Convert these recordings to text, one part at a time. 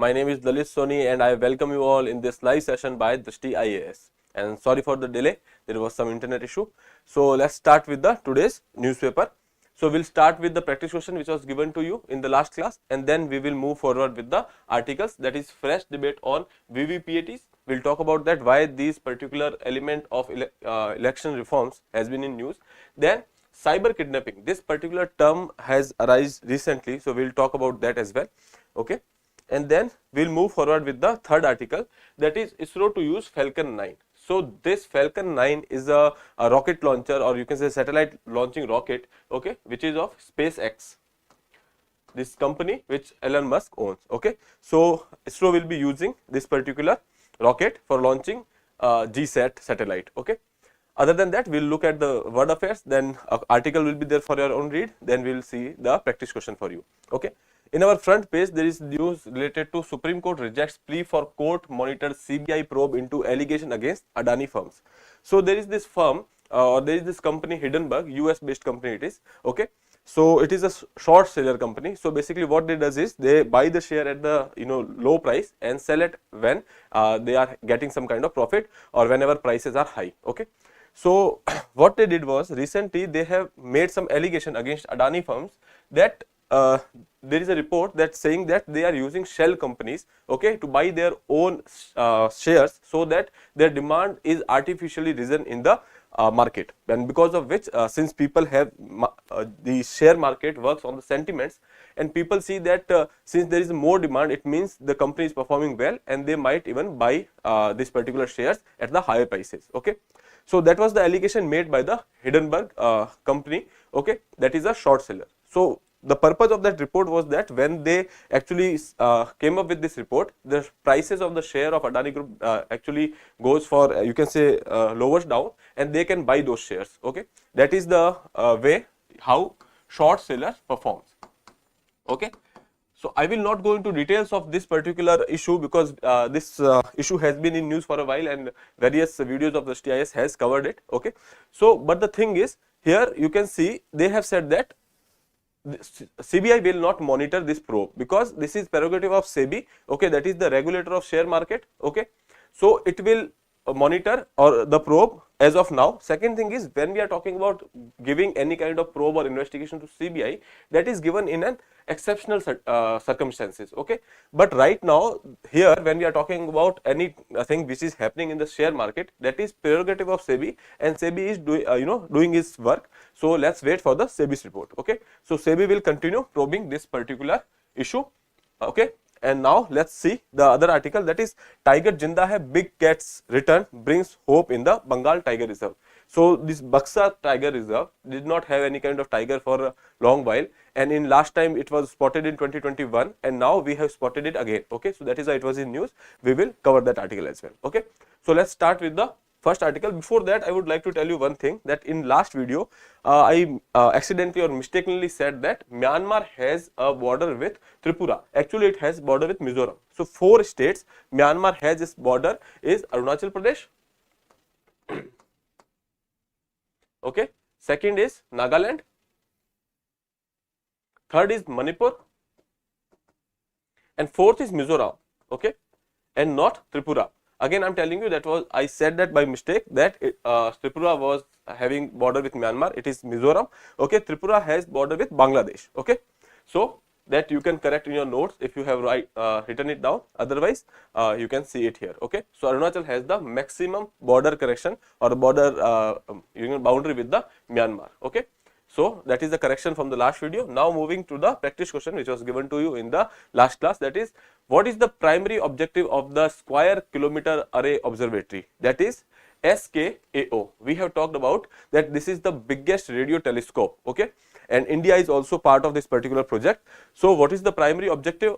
My name is Lalit Soni and I welcome you all in this live session by Drishti IAS. And sorry for the delay, there was some internet issue. So let's start with the today's newspaper. So we'll start with the practice question which was given to you in the last class, and then we will move forward with the articles, that is fresh debate on VVPATs. We'll talk about that, why these particular element of election reforms has been in news. Then cyber kidnapping, this particular term has arisen recently, so we'll talk about that as well. Okay, and then we'll move forward with the third article, that is ISRO to use Falcon 9. So this Falcon 9 is a rocket launcher, or you can say satellite launching rocket, okay, which is of SpaceX, this company which Elon Musk owns. Okay, so ISRO will be using this particular rocket for launching GSAT satellite. Okay, other than that, we'll look at the world affairs, then article will be there for your own read, then we'll see the practice question for you. Okay, in our front page there is news related to Supreme Court rejects plea for court monitored CBI probe into allegation against Adani firms. So there is this firm or there is this company Hindenburg, US based company it is. Okay, so it is a short seller company. So basically what they does is they buy the share at the low price and sell it when they are getting some kind of profit or whenever prices are high. Okay, so what they did was recently they have made some allegation against Adani firms that there is a report that saying that they are using shell companies, okay, to buy their own shares, so that their demand is artificially risen in the market, and because of which since people have the share market works on the sentiments, and people see that since there is more demand, it means the company is performing well and they might even buy this particular shares at the higher prices. Okay, so that was the allegation made by the Hindenburg company, okay, that is a short seller. So the purpose of that report was that when they actually came up with this report, the prices of the share of Adani Group actually goes for you can say lowers down, and they can buy those shares. Okay, that is the way how short seller performs. Okay, so I will not go into details of this particular issue because this issue has been in news for a while and various videos of the STIS has covered it. Okay, so but the thing is, here you can see they have said that CBI will not monitor this probe because this is prerogative of SEBI, okay, that is the regulator of share market. Okay, so it will monitor or the probe as of now. Second thing is, when we are talking about giving any kind of probe or investigation to CBI, that is given in an exceptional circumstances. Okay, but right now here when we are talking about any thing which is happening in the share market, that is prerogative of SEBI, and SEBI is doing its work. So let's wait for the SEBI's report. Okay, so SEBI will continue probing this particular issue. Okay, and now let's see the other article, that is Tiger Jinda Hai, big cats return brings hope in the Bengal Tiger Reserve. So this Buxa Tiger Reserve did not have any kind of tiger for a long while, and in last time it was spotted in 2021, and now we have spotted it again. Okay, so that is why it was in news. We will cover that article as well. Okay, so let's start with the first article. Before that, I would like to tell you one thing, that in last video I accidentally or mistakenly said that Myanmar has a border with Tripura. Actually it has border with Mizoram. So 4 states Myanmar has its border is Arunachal Pradesh, okay, second is Nagaland, third is Manipur, and fourth is Mizoram. Okay, and not Tripura. Again I am telling you that was I said that by mistake, that Tripura was having border with Myanmar, it is Mizoram. Okay, Tripura has border with Bangladesh. Okay, so that you can correct in your notes if you have written it down, otherwise you can see it here. Okay, so Arunachal has the maximum border correction or border boundary with the Myanmar. Okay, so that is the correction from the last video. Now moving to the practice question which was given to you in the last class, that is what is the primary objective of the Square Kilometre Array Observatory, that is SKAO. We have talked about that this is the biggest radio telescope. Okay, and India is also part of this particular project. So what is the primary objective?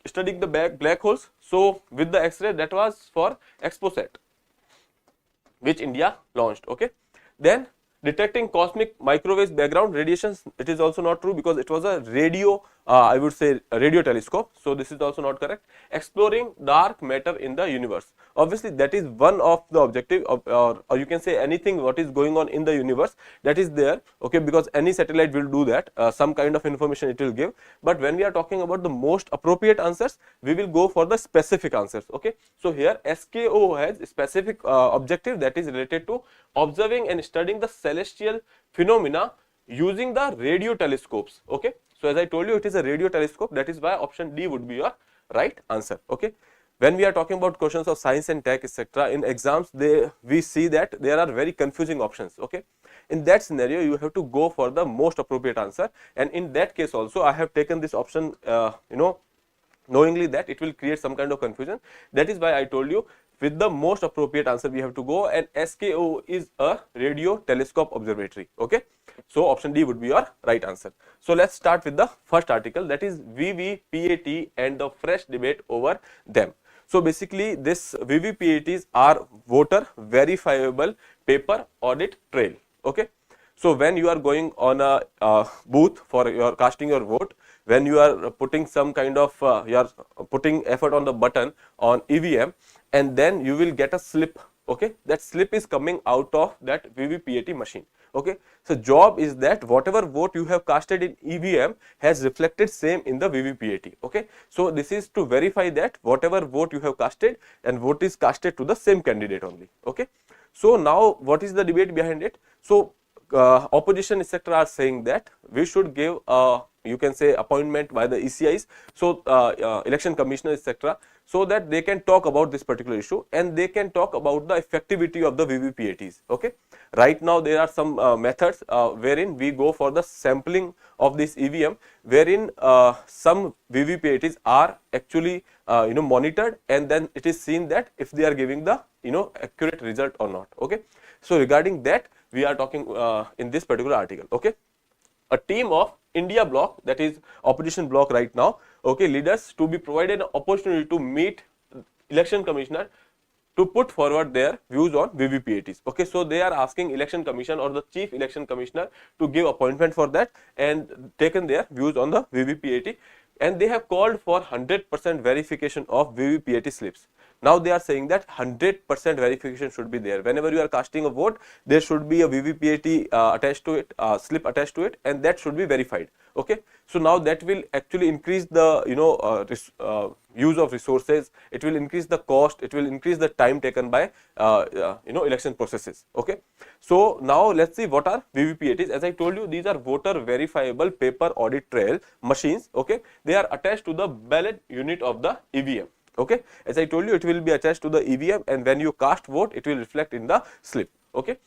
Studying the black holes. So with the X-ray, that was for XPOSAT which India launched. Okay, then detecting cosmic microwave background radiations, it is also not true because it was a radio I would say radio telescope. So this is also not correct. Exploring dark matter in the universe. Obviously that is one of the objective of, or you can say anything what is going on in the universe, that is there, okay, because any satellite will do that, some kind of information it will give. But when we are talking about the most appropriate answers, we will go for the specific answers, okay. So here SKO has specific objective, that is related to observing and studying the celestial phenomena using the radio telescopes, okay. So as I told you, it is a radio telescope, that is why option D would be your right answer, okay. When we are talking about questions of science and tech, etc., in exams, we see that there are very confusing options, okay. In that scenario, you have to go for the most appropriate answer, and in that case also, I have taken this option, knowingly that it will create some kind of confusion. That is why I told you, with the most appropriate answer we have to go, and SKO is a radio telescope observatory, okay. So option D would be your right answer. So let's start with the first article, that is VVPAT and the fresh debate over them. So basically this VVPATs are voter verifiable paper audit trail, okay. So when you are going on a booth for your casting your vote, when you are putting some kind of you are putting effort on the button on EVM, and then you will get a slip, okay. That slip is coming out of that VVPAT machine, okay. So job is that whatever vote you have casted in EVM has reflected same in the VVPAT, okay. So this is to verify that whatever vote you have casted and vote is casted to the same candidate only, okay. So now what is the debate behind it? So opposition etc. are saying that we should give you can say appointment by the ECIs, so election commissioners etc., so that they can talk about this particular issue and they can talk about the effectivity of the VVPATs, okay. Right now there are some methods wherein we go for the sampling of this EVM, wherein some VVPATs are actually monitored, and then it is seen that if they are giving the accurate result or not, okay. So regarding that we are talking in this particular article, okay. A team of India bloc, that is opposition bloc right now, okay, leaders to be provided an opportunity to meet election commissioner to put forward their views on VVPATs, okay. So they are asking election commission or the chief election commissioner to give appointment for that and taken their views on the VVPAT, and they have called for 100% verification of VVPAT slips. Now they are saying that 100% verification should be there. Whenever you are casting a vote, there should be a VVPAT attached to it, slip attached to it, and that should be verified, okay. So now that will actually increase the use of resources, it will increase the cost, it will increase the time taken by election processes, okay. So now let's see what are VVPATs. As I told you, these are voter verifiable paper audit trail machines, okay. They are attached to the ballot unit of the EVM, okay. As I told you, it will be attached to the EVM, and when you cast vote, it will reflect in the slip, okay.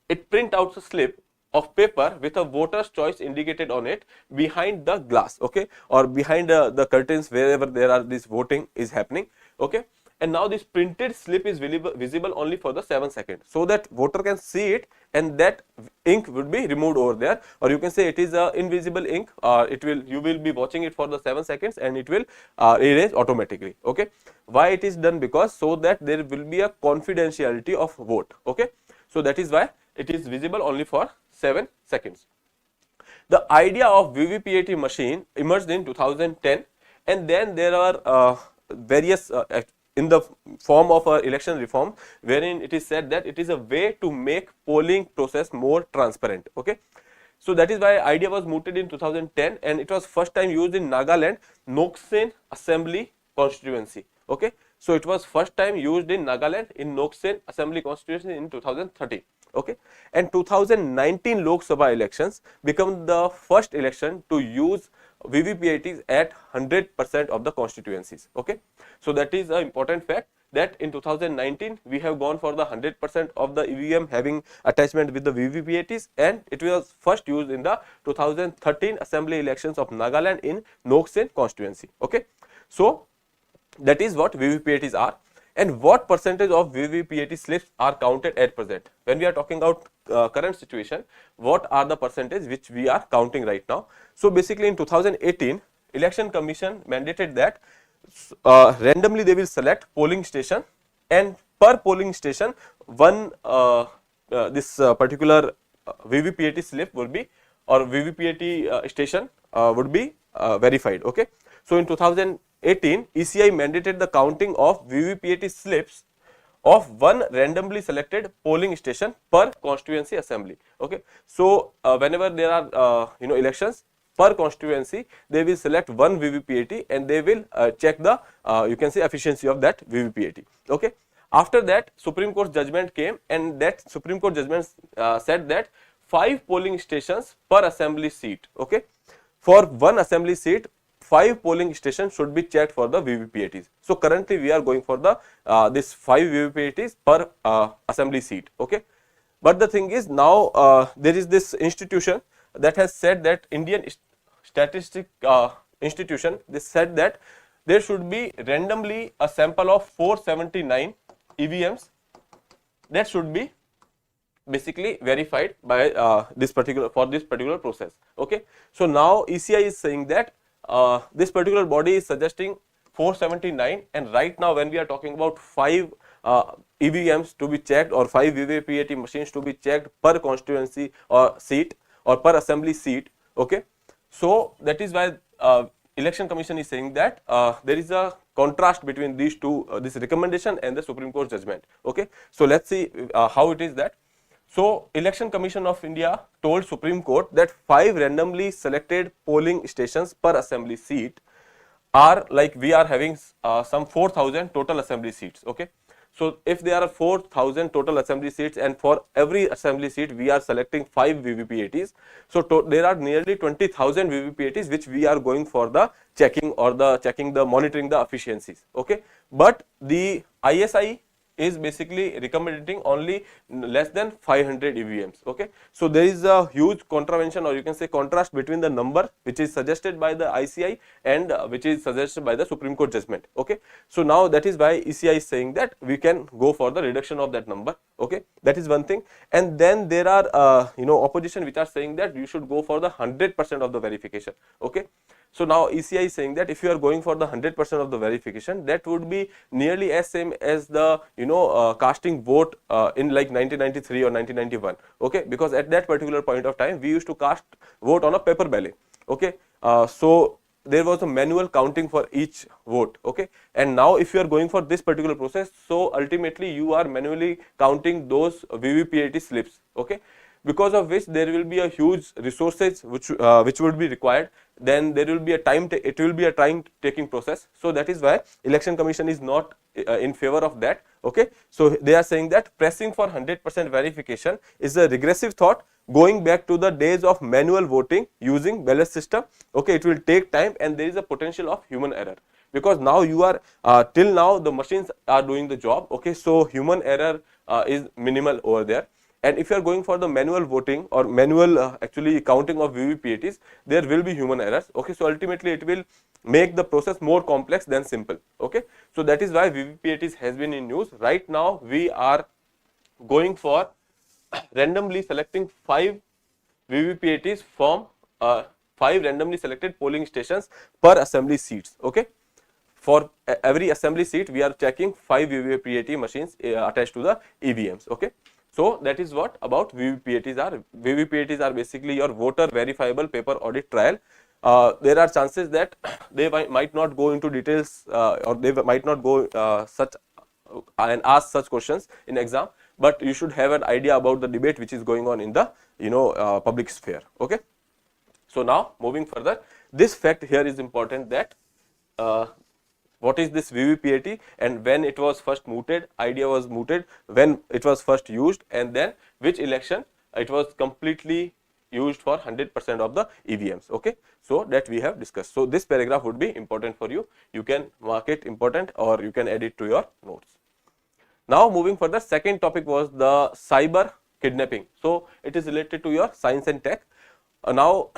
It print out the slip of paper with a voter's choice indicated on it behind the glass, okay, or behind the curtains wherever there are this voting is happening, okay. And now this printed slip is visible only for the 7 seconds, so that voter can see it, and that ink would be removed over there, or you can say it is a invisible ink, you will be watching it for the 7 seconds and it will erase automatically, okay. Why it is done? Because so that there will be a confidentiality of vote, okay. So that is why it is visible only for 7 seconds. The idea of VVPAT machine emerged in 2010, and then there are various in the form of a election reform, wherein it is said that it is a way to make polling process more transparent, okay. So that is why idea was mooted in 2010, and it was first time used in Nagaland Noksen Assembly constituency, okay. So it was first time used in Nagaland in Noksen Assembly constituency in 2013, okay. And 2019 Lok Sabha elections become the first election to use VVPATs at 100% of the constituencies, okay. So that is an important fact, that in 2019 we have gone for the 100% of the EVM having attachment with the VVPATs, and it was first used in the 2013 assembly elections of Nagaland in Noksen constituency, okay. So that is what VVPATs are. And what percentage of VVPAT slips are counted at present? When we are talking about current situation, what are the percentage which we are counting right now? So basically in 2018, Election Commission mandated that randomly they will select polling station, and per polling station one this particular VVPAT slip will be or VVPAT station would be verified. Okay. So in 2018, ECI mandated the counting of VVPAT slips of one randomly selected polling station per constituency assembly. Okay. So whenever there are elections per constituency, they will select one VVPAT and they will check the you can say efficiency of that VVPAT. Okay. After that, Supreme Court judgment came, and that Supreme Court judgment said that 5 polling stations per assembly seat. Okay. For one assembly seat, 5 polling stations should be checked for the VVPATs. So currently we are going for the this 5 VVPATs per assembly seat. Okay. But the thing is, now there is this institution that has said that Indian Statistic Institution, they said that there should be randomly a sample of 479 EVMs that should be basically verified by this particular process. Okay. So now ECI is saying that this particular body is suggesting 479, and right now when we are talking about 5 EVMs to be checked or 5 VVPAT machines to be checked per constituency or seat or per assembly seat. Okay. So that is why Election Commission is saying that there is a contrast between these two, this recommendation and the Supreme Court judgment. Okay. So let's see how it is that. So Election Commission of India told Supreme Court that 5 randomly selected polling stations per assembly seat are like, we are having some 4,000 total assembly seats. Okay. So if there are 4,000 total assembly seats, and for every assembly seat we are selecting 5 VVPATs, so there are nearly 20,000 VVPATs which we are going for the checking or the monitoring the efficiencies. Okay. But the ISI is basically recommending only less than 500 EVMs. Okay. So there is a huge contravention, or you can say contrast, between the number which is suggested by the ICI and which is suggested by the Supreme Court judgment. Okay. So now that is why ECI is saying that we can go for the reduction of that number. Okay. That is one thing. And then there are opposition which are saying that you should go for the 100% of the verification. Okay. So now ECI is saying that if you are going for the 100% of the verification, that would be nearly as same as the casting vote in like 1993 or 1991. Okay. Because at that particular point of time we used to cast vote on a paper ballot. Okay. So there was a manual counting for each vote. Okay. And now if you are going for this particular process, so ultimately you are manually counting those VVPAT slips. Okay. Because of which there will be a huge resources which would be required. Then there will be a time, it will be a time taking process. So that is why Election Commission is not in favor of that. Okay. So they are saying that pressing for 100% verification is a regressive thought, going back to the days of manual voting using ballot system. Okay. It will take time, and there is a potential of human error, because now you are till now the machines are doing the job. Okay. So human error is minimal over there. And if you are going for the manual voting or manual actually counting of VVPATs, there will be human errors. Okay. So ultimately it will make the process more complex than simple. Okay. So that is why VVPATs has been in use. Right now we are going for randomly selecting 5 VVPATs from 5 randomly selected polling stations per assembly seats. Okay. For every assembly seat we are checking 5 VVPAT machines attached to the EVMs. Okay. So that is what about VVPATs are. VVPATs are basically your voter verifiable paper audit trial. There are chances that they might not go into details or they might not go such and ask such questions in exam, but you should have an idea about the debate which is going on in the public sphere. Okay. So now moving further, this fact here is important, that what is this VVPAT and when it was first mooted, idea was mooted, when it was first used, and then which election it was completely used for 100% of the EVMs. Okay. So that we have discussed. So this paragraph would be important for you. You can mark it important or you can add it to your notes. Now moving further, second topic was the cyber kidnapping. So it is related to your science and tech. Now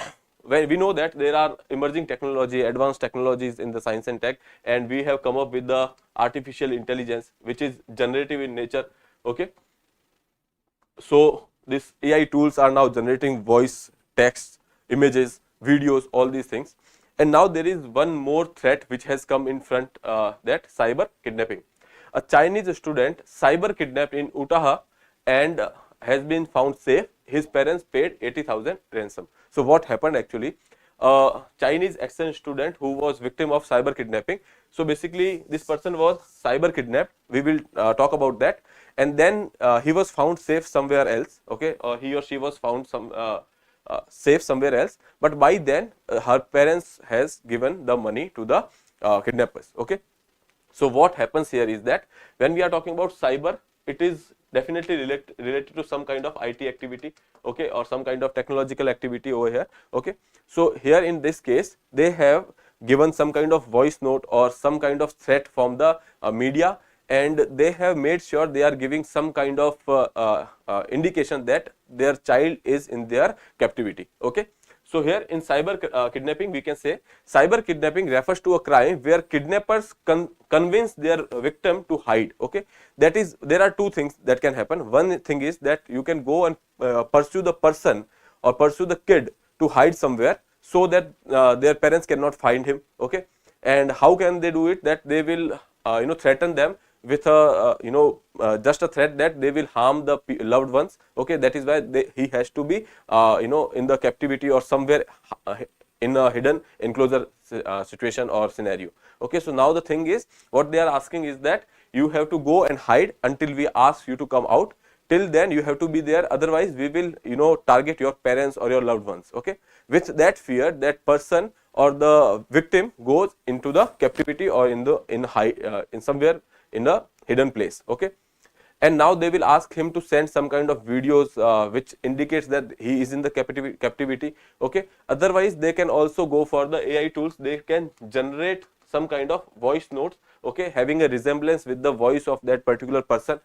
when we know that there are emerging technology, advanced technologies in the science and tech, and we have come up with the artificial intelligence which is generative in nature. Okay. So these AI tools are now generating voice, text, images, videos, all these things. And now there is one more threat which has come in front, that cyber kidnapping. A Chinese student cyber kidnapped in Utah and has been found safe. His parents paid 80,000 ransom. So what happened actually? A Chinese exchange student who was victim of cyber kidnapping. So basically, this person was cyber kidnapped. We will talk about that. And then he was found safe somewhere else. Okay, he or she was found safe somewhere else. But by then, her parents has given the money to the kidnappers. Okay. So what happens here is that when we are talking about cyber, it is definitely related to some kind of IT activity, okay, or some kind of technological activity over here. Okay. So here in this case, they have given some kind of voice note or some kind of threat from the media, and they have made sure they are giving some kind of indication that their child is in their captivity. Okay. So here in cyber kidnapping, we can say cyber kidnapping refers to a crime where kidnappers convince their victim to hide. Okay, that is, there are two things that can happen. One thing is that you can go and pursue the person or pursue the kid to hide somewhere so that their parents cannot find him. Okay, and how can they do it? That they will threaten them with a just a threat that they will harm the loved ones. Okay, that is why he has to be in the captivity or somewhere in a hidden enclosure situation or scenario. Okay, so now the thing is, what they are asking is that you have to go and hide until we ask you to come out. Till then you have to be there, otherwise we will target your parents or your loved ones. Okay, with that fear, that person or the victim goes into the captivity or in somewhere in a hidden place. Okay, and now they will ask him to send some kind of videos which indicates that he is in the captivity. Okay, otherwise they can also go for the AI tools. They can generate some kind of voice notes, okay, having a resemblance with the voice of that particular person,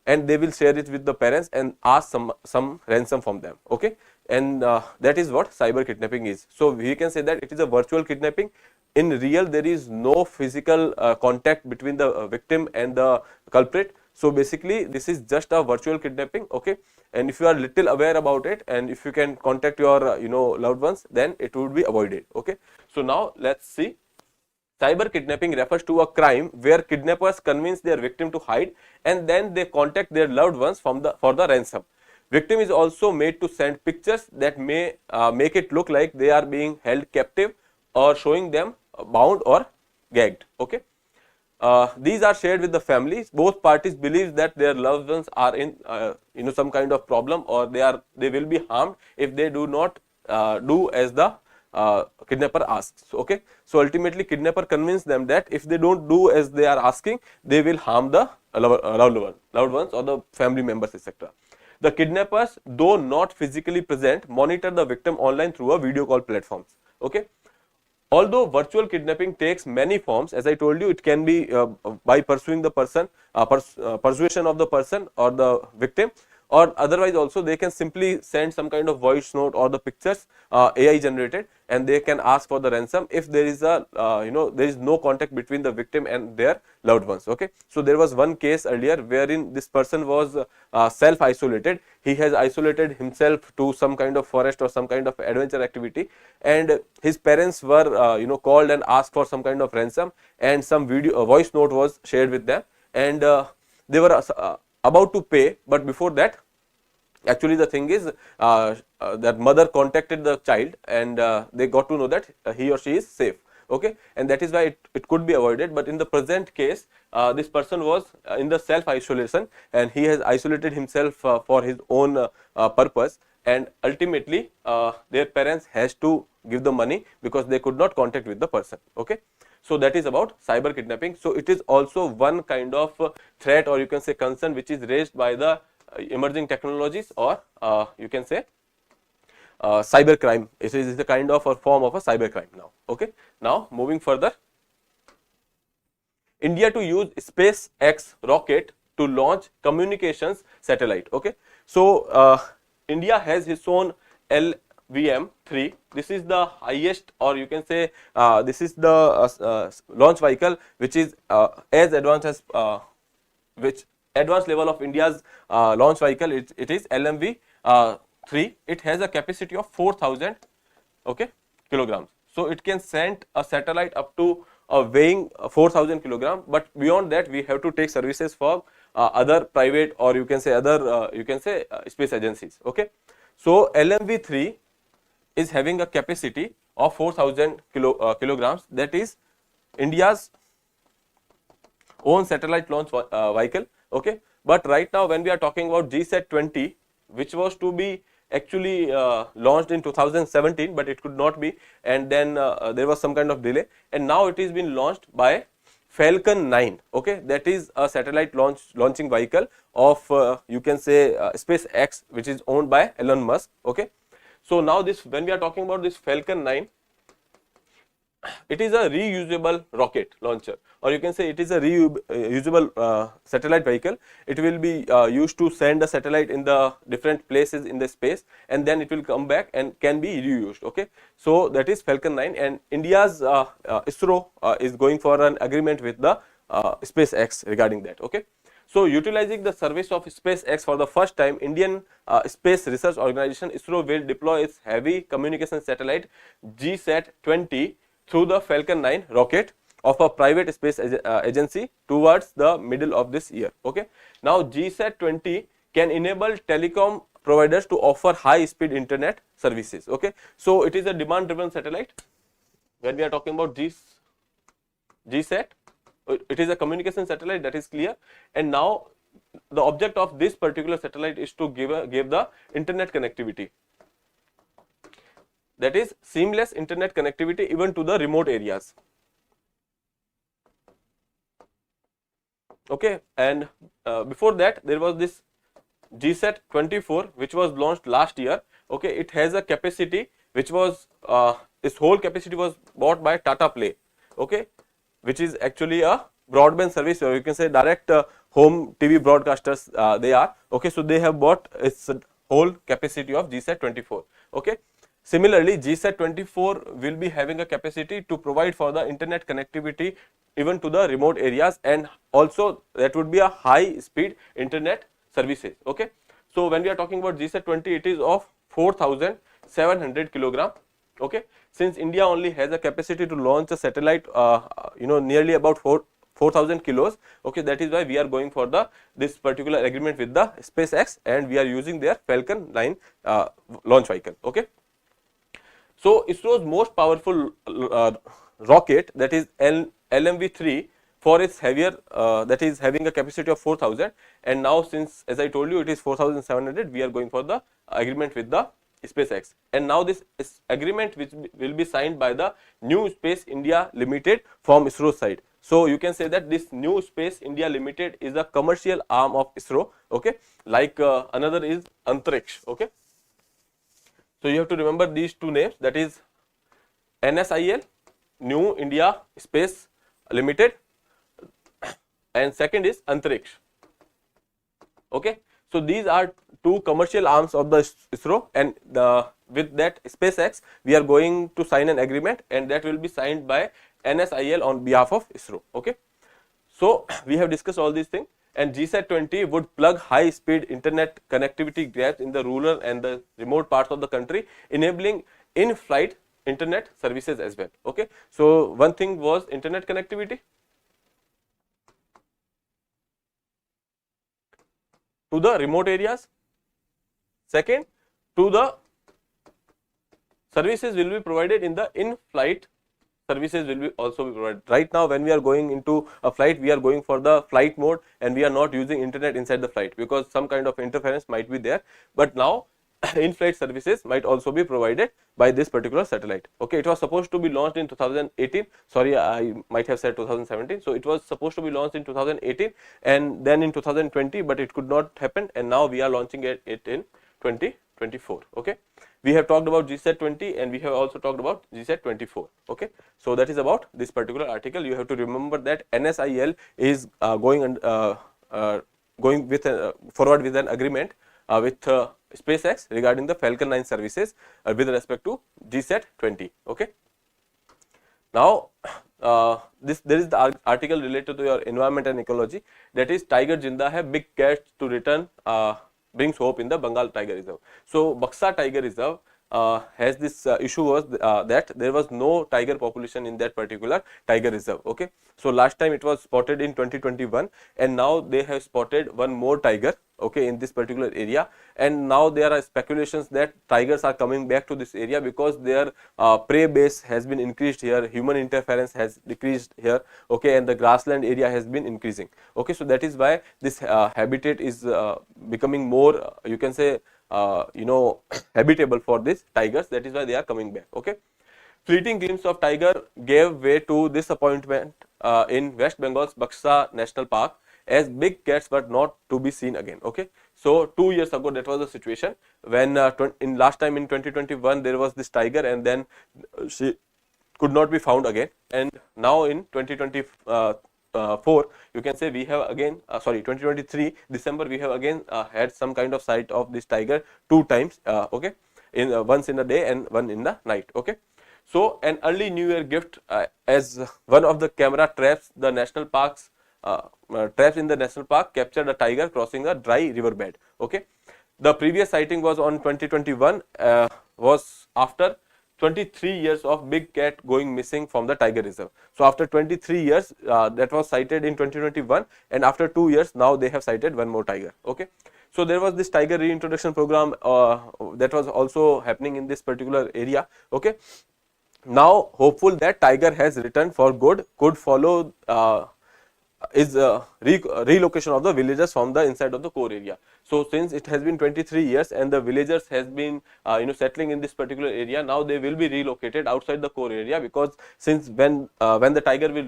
and they will share it with the parents and ask some ransom from them. Okay, and that is what cyber kidnapping is. So we can say that it is a virtual kidnapping. In real, there is no physical contact between the victim and the culprit. So basically, this is just a virtual kidnapping. Okay, and if you are little aware about it, and if you can contact your loved ones, then it would be avoided. Okay, so now let's see. Cyber kidnapping refers to a crime where kidnappers convince their victim to hide, and then they contact their loved ones for the ransom. Victim is also made to send pictures that may make it look like they are being held captive, or showing them bound or gagged. Okay, these are shared with the families. Both parties believe that their loved ones are in some kind of problem, or they will be harmed if they do not do as the kidnapper asks. Okay, so ultimately kidnapper convince them that if they don't do as they are asking, they will harm the loved ones or the family members, etc. The kidnappers, though not physically present, monitor the victim online through a video call platforms. Okay, although virtual kidnapping takes many forms, as I told you, it can be by pursuing the person, persuasion of the person or the victim, or otherwise also they can simply send some kind of voice note or the pictures AI generated, and they can ask for the ransom if there is a there is no contact between the victim and their loved ones. Okay, so there was one case earlier wherein this person was self isolated. He has isolated himself to some kind of forest or some kind of adventure activity, and his parents were called and asked for some kind of ransom, and some voice note was shared with them, and they were about to pay. But before that, actually the thing is that mother contacted the child, and they got to know that he or she is safe. Okay, and that is why it could be avoided. But in the present case, this person was in the self isolation, and he has isolated himself for his own purpose, and ultimately their parents has to give the money because they could not contact with the person. Okay, so that is about cyber kidnapping. So it is also one kind of threat, or you can say concern, which is raised by the emerging technologies, or you can say cyber crime. It is the kind of a form of a cyber crime now. Okay, now moving further, India to use SpaceX rocket to launch communications satellite. Okay, so India has its own LVM-3. This is the highest, or you can say this is the launch vehicle which is as advanced as which advanced level of India's launch vehicle. It is LMV-3. It has a capacity of 4,000 kilograms. So it can send a satellite up to weighing 4,000 kilogram, but beyond that we have to take services for other private, or you can say other space agencies. Okay, so LMV3 is having a capacity of 4,000 kilograms, that is India's own satellite launch vehicle. Okay, but right now when we are talking about GSAT-20, which was to be actually launched in 2017, but it could not be, and then there was some kind of delay, and now it is been launched by Falcon 9. Okay, that is a satellite launching vehicle of you can say SpaceX, which is owned by Elon Musk. Okay, so now this, when we are talking about this Falcon 9, it is a reusable rocket launcher, or you can say it is a reusable satellite vehicle. It will be used to send a satellite in the different places in the space, and then it will come back and can be reused. Okay, so that is Falcon 9, and India's ISRO is going for an agreement with the SpaceX regarding that. Okay, so utilizing the service of SpaceX for the first time, Indian Space Research Organization ISRO will deploy its heavy communication satellite GSAT-20 through the Falcon 9 rocket of a private space agency towards the middle of this year. Okay, now GSAT-20 can enable telecom providers to offer high speed internet services. Okay, so it is a demand driven satellite. When we are talking about GSAT, it is a communication satellite, that is clear, and now the object of this particular satellite is to give the internet connectivity, that is seamless internet connectivity even to the remote areas. Okay, and before that there was this GSAT-24, which was launched last year. Okay, it has a capacity which was its whole capacity was bought by Tata Play. Okay, which is actually a broadband service, or you can say direct home TV broadcasters they are. Okay, so they have bought its whole capacity of GSAT-24. Okay, similarly GSAT-24 will be having a capacity to provide for the internet connectivity even to the remote areas, and also that would be a high speed internet services. Okay, so when we are talking about GSAT-20, it is of 4,700 kilogram. Okay, since India only has a capacity to launch a satellite nearly about 4,000 kilos. Okay, that is why we are going for this particular agreement with the SpaceX, and we are using their Falcon 9 launch vehicle. Okay, so ISRO's most powerful rocket, that is LMV3, for its heavier, that is having a capacity of 4,000, and now since, as I told you, it is 4,700, we are going for the agreement with the SpaceX, and now this agreement which will be signed by the New Space India Limited from ISRO side. So you can say that this New Space India Limited is a commercial arm of ISRO. Okay, like another is Antariksh. Okay, so you have to remember these two names, that is NSIL, New India Space Limited, and second is Antariksh. Okay, so these are two commercial arms of the ISRO, and with that SpaceX we are going to sign an agreement, and that will be signed by NSIL on behalf of ISRO. Okay, so we have discussed all these things, and GSAT-20 would plug high speed internet connectivity gaps in the rural and the remote parts of the country, enabling in flight internet services as well. Okay, so one thing was internet connectivity to the remote areas, second to the services will be provided in the in-flight services will be also be provided. Right now when we are going into a flight, we are going for the flight mode, and we are not using internet inside the flight because some kind of interference might be there, but now in-flight services might also be provided by this particular satellite. Okay, it was supposed to be launched in 2018, sorry I might have said 2017, so it was supposed to be launched in 2018 and then in 2020, but it could not happen, and now we are launching it in 2024. Okay, we have talked about GSAT-20 and we have also talked about GSAT-24. Okay, so that is about this particular article. You have to remember that NSIL is going with forward with an agreement with SpaceX regarding the Falcon 9 services with respect to GSAT-20. Okay, now there is the article related to your environment and ecology, that is Tiger Jinda Hai, big cats to return brings hope in the Bengal Tiger Reserve. So Buxa Tiger Reserve has this issue was that there was no tiger population in that particular tiger reserve. Okay, so last time it was spotted in 2021, and now they have spotted one more tiger, okay, in this particular area, and now there are speculations that tigers are coming back to this area because their prey base has been increased here, human interference has decreased here, okay, and the grassland area has been increasing. Okay, so that is why this habitat is becoming more, you can say, habitable for these tigers. That is why they are coming back. Okay, fleeting glimpse of tiger gave way to disappointment in West Bengal's Buxa National Park, as big cats were not to be seen again. Okay, so 2 years ago that was the situation when in last time in 2021 there was this tiger, and then she could not be found again, and now in 2024 you can say we have again 2023 December we have again had some kind of sight of this tiger 2 times, okay, in once in the day and one in the night. Okay, so an early new year gift, as one of the camera traps the national parks traps in the national park captured a tiger crossing a dry riverbed. Okay, the previous sighting was on 2021, was after 23 years of big cat going missing from the tiger reserve. So after 23 years that was sighted in 2021, and after 2 years now they have sighted one more tiger. Okay, so there was this tiger reintroduction program that was also happening in this particular area. Okay, now hopeful that tiger has returned for good could follow is relocation of the villagers from the inside of the core area. So since it has been 23 years and the villagers has been settling in this particular area, now they will be relocated outside the core area, because since when the tiger will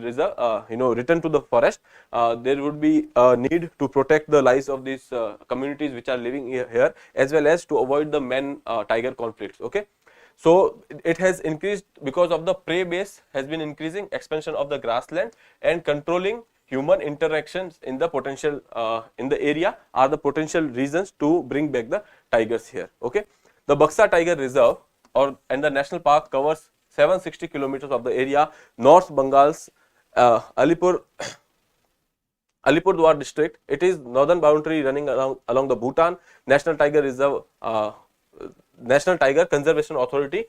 return to the forest, there would be a need to protect the lives of these communities which are living here, as well as to avoid the man tiger conflicts. Okay, so it has increased because of the prey base has been increasing, expansion of the grassland, and controlling human interactions in the potential in the area are the potential reasons to bring back the tigers here. Okay, the Buxa Tiger Reserve and the national park covers 760 kilometers of the area. North Bengal's Alipurduar district. It is northern boundary running along the Bhutan National Tiger Reserve. National Tiger Conservation Authority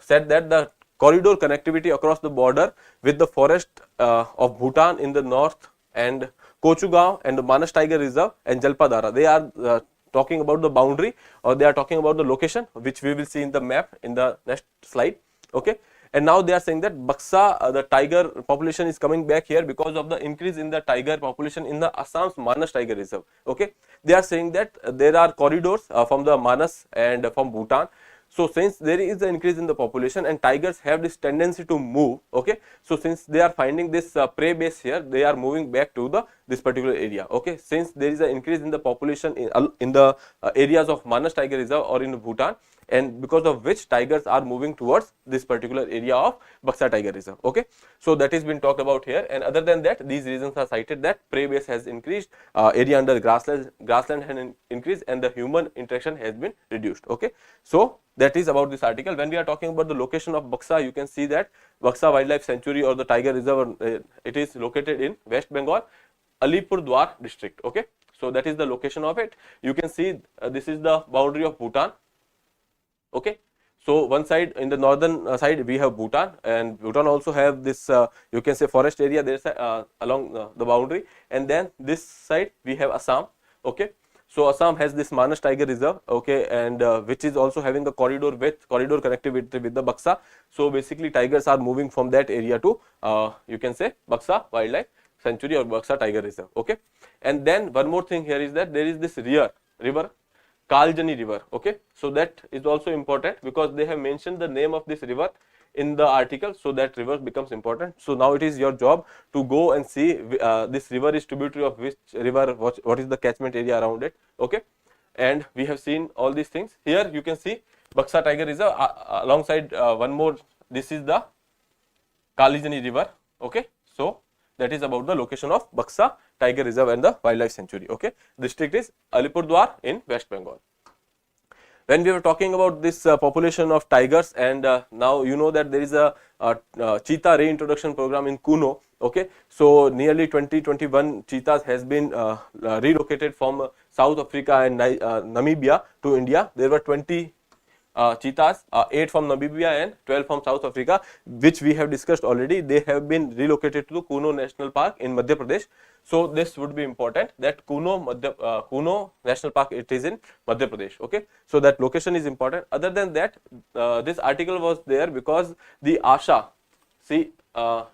said that the corridor connectivity across the border with the forest of Bhutan in the north, and Kochugao and the Manas Tiger Reserve and Jalpadara, they are talking about the boundary, or they are talking about the location, which we will see in the map in the next slide. Okay, and now they are saying that Buxa, the tiger population is coming back here because of the increase in the tiger population in the Assam's Manas Tiger Reserve. Okay, they are saying that there are corridors from the Manas and from Bhutan. So since there is an increase in the population and tigers have this tendency to move, okay, so since they are finding this prey base here, they are moving back to this particular area. Okay, since there is an increase in the population in the areas of Manas Tiger Reserve or in Bhutan, and because of which tigers are moving towards this particular area of Buxa Tiger Reserve. Okay, so that is been talked about here, and other than that, these reasons are cited that prey base has increased, area under grassland has increased, and the human interaction has been reduced. Okay, so that is about this article. When we are talking about the location of Buxa, you can see that Buxa Wildlife Sanctuary or the Tiger Reserve, it is located in West Bengal, Alipurduar district. Okay, so that is the location of it. You can see this is the boundary of Bhutan. Okay, so one side in the northern side we have Bhutan, and Bhutan also have this you can say forest area there along the boundary, and then this side we have Assam. Okay, so Assam has this Manas Tiger Reserve, okay, and which is also having a corridor connectivity with the Buxa. So basically tigers are moving from that area to you can say Buxa Wildlife Sanctuary or Buxa Tiger Reserve. Okay, and then one more thing here is that there is this river Kaljani river. Okay, so that is also important because they have mentioned the name of this river in the article, so that river becomes important. So now it is your job to go and see this river is tributary of which river, what is the catchment area around it. Okay, and we have seen all these things. Here you can see Buxa Tiger Reserve alongside one more, this is the Kalijani river. Okay, so that is about the location of Buxa Tiger Reserve and the Wildlife Sanctuary. Okay, district is Alipurduar in West Bengal. When we were talking about this population of tigers, and now you know that there is a cheetah reintroduction program in Kuno. Okay, so nearly 20-21 cheetahs has been relocated from South Africa and Namibia to India. There were 20 cheetahs, 8 from Namibia and 12 from South Africa, which we have discussed already. They have been relocated to Kuno National Park in Madhya Pradesh. So this would be important, that Kuno National Park, it is in Madhya Pradesh. Okay, so that location is important. Other than that, this article was there because the Asha, see,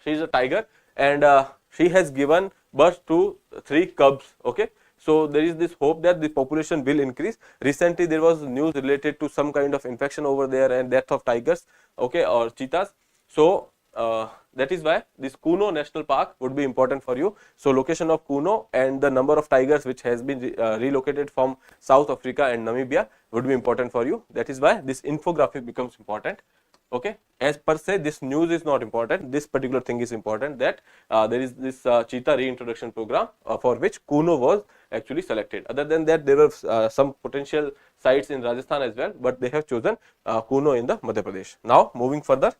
she is a tiger, and she has given birth to 3 cubs. Okay, so there is this hope that the population will increase. Recently there was news related to some kind of infection over there and death of tigers, okay, or cheetahs. So that is why this Kuno National Park would be important for you. So location of Kuno and the number of tigers which has been relocated from South Africa and Namibia would be important for you. That is why this infographic becomes important. Okay, as per se this news is not important, this particular thing is important, that there is this cheetah reintroduction program for which Kuno was actually selected. Other than that, there were some potential sites in Rajasthan as well, but they have chosen Kuno in the Madhya Pradesh. Now moving further,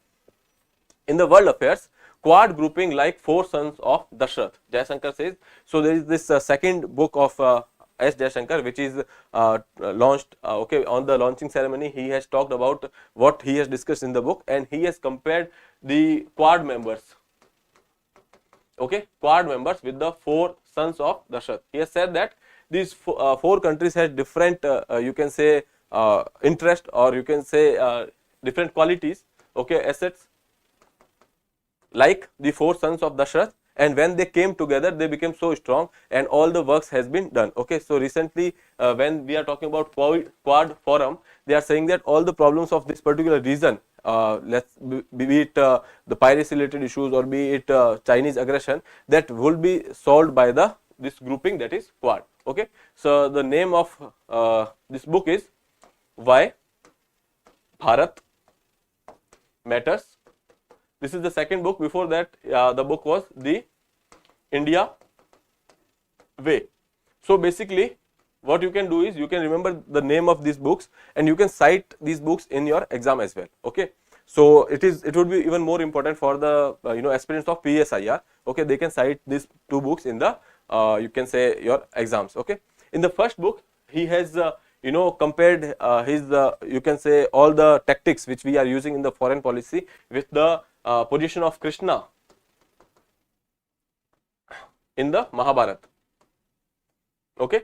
in the world affairs, quad grouping like 4 sons of Dashrath, Jaishankar says. So there is this second book of S. Jaishankar, which is launched, okay, on the launching ceremony. He has talked about what he has discussed in the book, and he has compared the quad members, okay, quad members with the 4 sons of Dashrath. He has said that these 4 countries has different, you can say, interest, or you can say different qualities, okay, assets, like the 4 sons of Dashrath, and when they came together they became so strong and all the works has been done. Okay, so recently when we are talking about Quad Forum, they are saying that all the problems of this particular region, be it the piracy related issues or be it Chinese aggression, that will be solved by this grouping, that is Quad. Okay, so the name of this book is Why Bharat Matters. This is the second book. Before that, the book was The India Way. So basically, what you can do is you can remember the name of these books and you can cite these books in your exam as well. Okay, so it would be even more important for the aspirants of PSIR. Okay, they can cite these 2 books in the you can say your exams. Okay, in the first book, he has compared his you can say all the tactics which we are using in the foreign policy with the position of Krishna in the Mahabharata. Okay,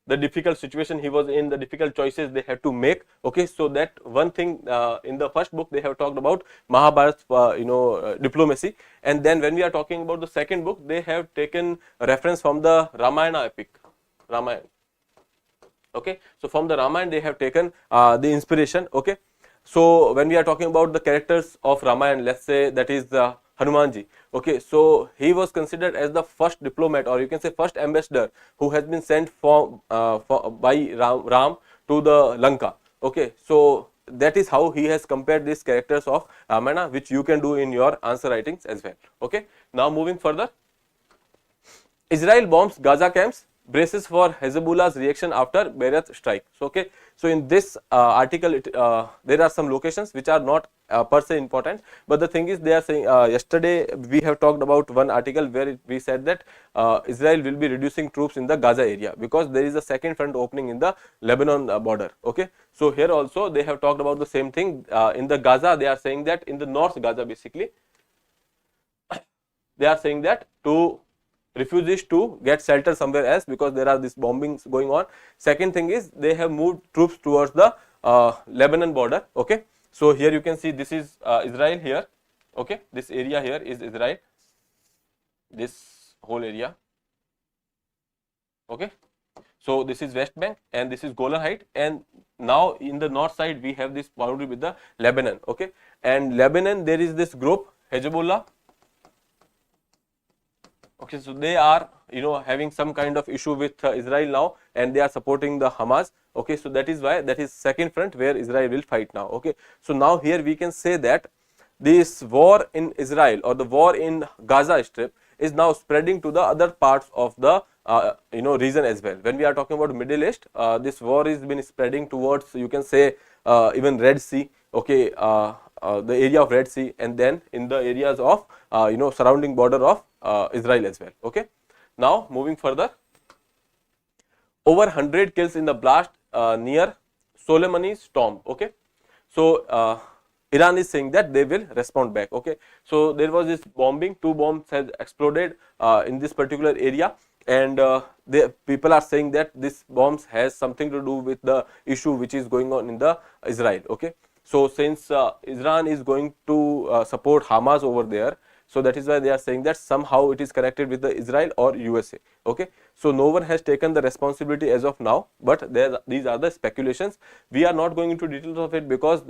the difficult situation he was in, the difficult choices they had to make. Okay, so that one thing in the first book they have talked about Mahabharata diplomacy, and then when we are talking about the second book, they have taken a reference from the Ramayana epic, Ramayana. Okay, so from the Ramayana they have taken the inspiration. Okay, so when we are talking about the characters of Ramayana, let's say that is Hanumanji. Okay, so he was considered as the first diplomat, or you can say first ambassador who has been sent by Ram to the Lanka. Okay, so that is how he has compared these characters of Ramayana, which you can do in your answer writings as well. Okay, now moving further, Israel bombs Gaza camps, braces for Hezbollah's reaction after Beirut strike. So, okay, so in this article there are some locations which are not per se important, but the thing is they are saying yesterday we have talked about one article where we said that Israel will be reducing troops in the Gaza area because there is a second front opening in the Lebanon border. Okay, so here also they have talked about the same thing. In the Gaza, they are saying that in the North Gaza, basically they are saying that to refugees to get shelter somewhere else because there are these bombings going on. Second thing is they have moved troops towards the Lebanon border. Okay, so here you can see this is Israel here. Okay, this area here is Israel, this whole area. Okay, so this is West Bank and this is Golan Height, and now in the north side we have this boundary with the Lebanon. Okay, and Lebanon there is this group Hezbollah. Okay, so they are having some kind of issue with Israel now, and they are supporting the Hamas. Okay, so that is why that is second front where Israel will fight now. Okay, so now here we can say that this war in Israel or the war in Gaza Strip is now spreading to the other parts of the region as well. When we are talking about Middle East, this war is been spreading towards, you can say, even Red Sea. Okay, the area of Red Sea, and then in the areas of surrounding border of Israel as well. Okay, now moving further, over 100 kills in the blast near Soleimani's tomb. Okay, So Iran is saying that they will respond back. Okay, so there was this bombing, 2 bombs has exploded in this particular area, and the people are saying that this bombs has something to do with the issue which is going on in the Israel. Okay, so since Iran is going to support Hamas over there, so that is why they are saying that somehow it is connected with the Israel or USA. Okay, so no one has taken the responsibility as of now, but these are the speculations. We are not going into details of it because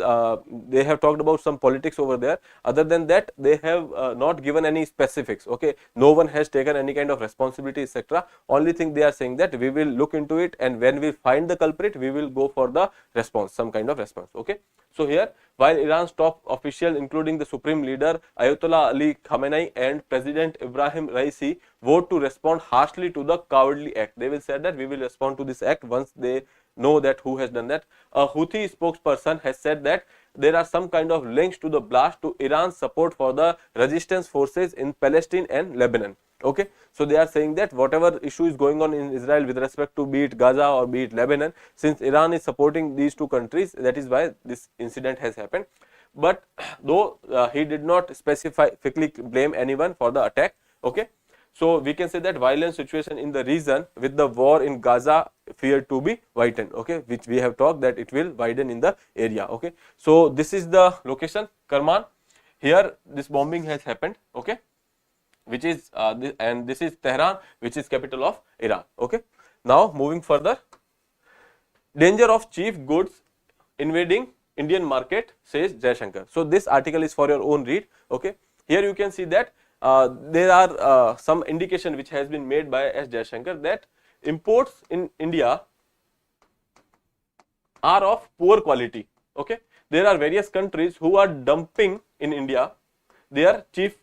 they have talked about some politics over there. Other than that, they have not given any specifics. Okay, no one has taken any kind of responsibility, etc. Only thing they are saying that we will look into it, and when we find the culprit, we will go for the response, some kind of response. Okay, so here, while Iran's top officials, including the supreme leader Ayatollah Ali Khamenei and President Ibrahim Raisi, vote to respond harshly to the cowardly act, they will say that we will respond to this act once they know that who has done that. A Houthi spokesperson has said that there are some kind of links to the blast to Iran's support for the resistance forces in Palestine and Lebanon. Okay, so they are saying that whatever issue is going on in Israel with respect to be it Gaza or be it Lebanon, since Iran is supporting these 2 countries, that is why this incident has happened. But though he did not specifically blame anyone for the attack. Okay, so we can say that violent situation in the region with the war in Gaza feared to be widened. Okay, which we have talked that it will widen in the area. Okay, so this is the location, Kerman. Here this bombing has happened. Okay, which is and this is Tehran, which is capital of Iran. Okay, now moving further, danger of cheap goods invading Indian market, says Jaishankar. So this article is for your own read. Okay, here you can see that there are some indication which has been made by S. Jaishankar that imports in India are of poor quality. Okay, there are various countries who are dumping in India their cheap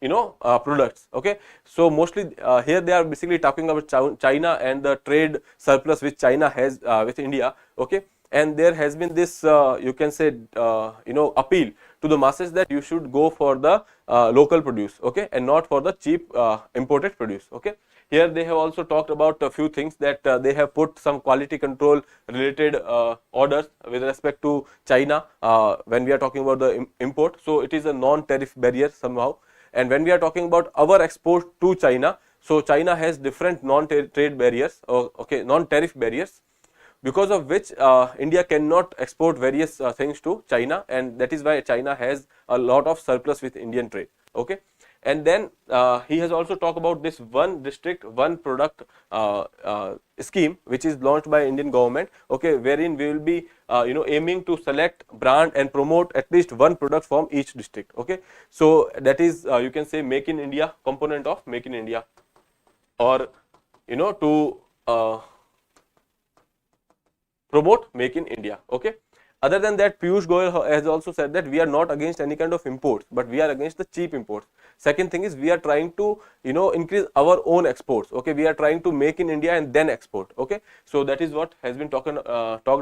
products. Okay, so mostly here they are basically talking about China and the trade surplus which China has with India. Okay, and there has been this you can say appeal to the masses that you should go for the local produce. Okay, and not for the cheap imported produce. Okay, here they have also talked about a few things that they have put some quality control related orders with respect to China when we are talking about the import. So it is a non-tariff barrier somehow. And when we are talking about our export to China, so China has different non-trade barriers, okay, non-tariff barriers, because of which India cannot export various things to China, and that is why China has a lot of surplus with Indian trade. Okay, and then he has also talked about this one district, one product scheme which is launched by Indian government. Okay, wherein we will be aiming to select, brand and promote at least one product from each district. Okay, so that is you can say Make in India component of Make in India, or to promote Make in India. Okay, other than that, Piyush Goyal has also said that we are not against any kind of imports, but we are against the cheap imports. Second thing is we are trying to increase our own exports. Okay, we are trying to make in India and then export. Okay, so that is what has been talked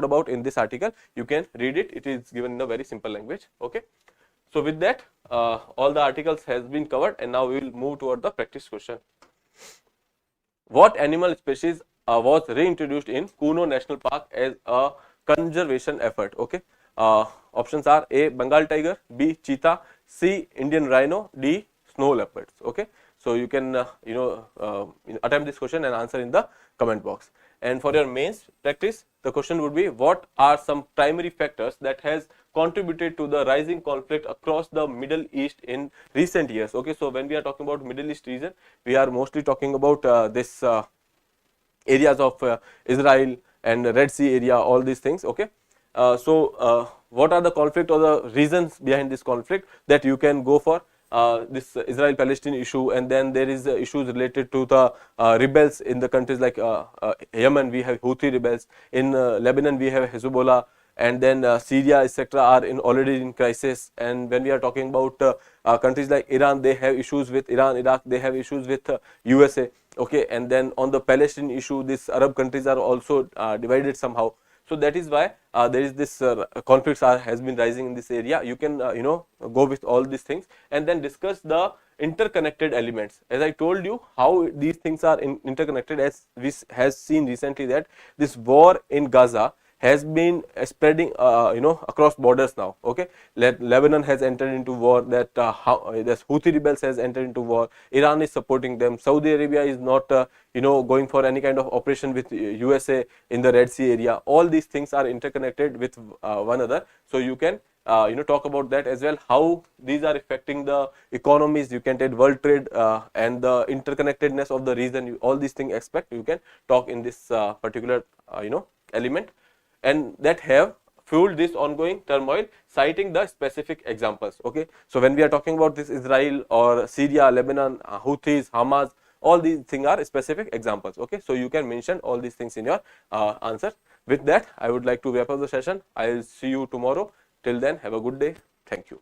about in this article. You can read it. It is given in a very simple language. Okay, so with that all the articles has been covered, and now we will move toward the practice question. What animal species was reintroduced in Kuno National Park as a conservation effort? Okay, options are A. Bengal tiger, B. cheetah, C. Indian rhino, D. snow leopards. Okay, so you can attempt this question and answer in the comment box. And for your mains practice, the question would be, what are some primary factors that has contributed to the rising conflict across the Middle East in recent years? Okay, so when we are talking about Middle East region, we are mostly talking about this areas of Israel and Red Sea area, all these things. Okay, so what are the conflict or the reasons behind this conflict that you can go for? This Israel-Palestine issue, and then there is issues related to the rebels in the countries like Yemen. We have Houthi rebels. In Lebanon, we have Hezbollah, and then Syria, etc. are already in crisis. And when we are talking about countries like Iran, they have issues with Iran, Iraq. They have issues with USA. Okay, and then on the Palestine issue, these Arab countries are also divided somehow. So that is why there is this conflicts has been rising in this area. You can go with all these things and then discuss the interconnected elements. As I told you, how these things are interconnected, as we has seen recently that this war in Gaza has been spreading across borders now. Okay, Lebanon has entered into war, that this Houthi rebels has entered into war, Iran is supporting them, Saudi Arabia is not going for any kind of operation with USA in the Red Sea area. All these things are interconnected with one another. So you can talk about that as well, how these are affecting the economies. You can take world trade and the interconnectedness of the region. All these things aspect you can talk in this particular element, and that have fueled this ongoing turmoil, citing the specific examples. Okay, so when we are talking about this Israel or Syria, Lebanon, Houthis, Hamas, all these things are specific examples. Okay, so you can mention all these things in your answer. With that, I would like to wrap up the session. I will see you tomorrow. Till then, have a good day. Thank you.